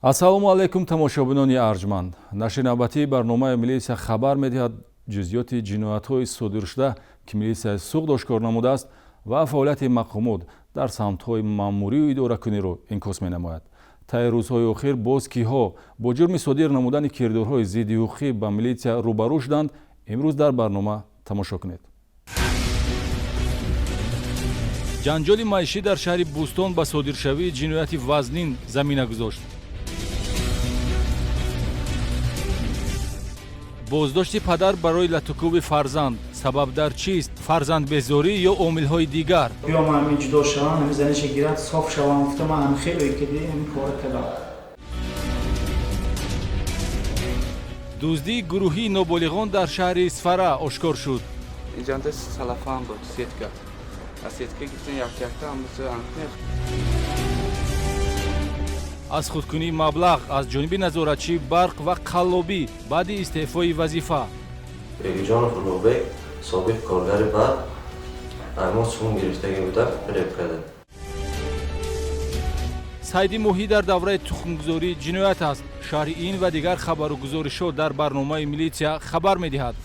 ассалому алайкум тамошобинони арҷманд. нашри навбатии барномаи милитсия хабар медиҳад ҷузъиёти ҷиноятҳои содиршуда ки милитсияи Сугд ошкор намудааст ва фаъолияти мақомот дар самтҳои маъмурию идоракуниро инкос менамояд. таи рӯзҳои охир боз киҳо бо ҷурми содир намудани кирдорҳои зидди ҳуқуқӣ ба милитсия рӯбарӯ шуданд, имрӯз дар барнома тамошо кунед. ҷанҷоли маишӣ дар шаҳри Бӯстон ба содиршавии ҷинояти вазнин замина гузошт. боздошти падар барои латукуби фарзанд сабаб дар чист? Фарзандбезорӣ ё омилҳои дигар? биём ҳамин ҷудо шавам, ҳамин заниша гирад, соф шавам, гуфтам ман хеле киди ҳамин кора кардам. дуздии гурӯҳии ноболиғон дар шаҳри Исфара ошкор шуд. Инҷанда салафан буд, сетка. Аз сетка гирифтем як-якта ҳамаша анхнех. аз худкунии маблағ аз ҷониби назоратчии барқ ва қаллобӣ баъди истеъфои вазифа. Бегиҷонов Улуғбек, собиқ коргари барқ, аймоз сум гирифтагӣ буда РВКД. сайди моҳӣ дар давраи тухмгузорӣ ҷиноят аст. шарҳи ин ва дигар хабару гузоришҳо дар барномаи милитсия хабар медиҳад.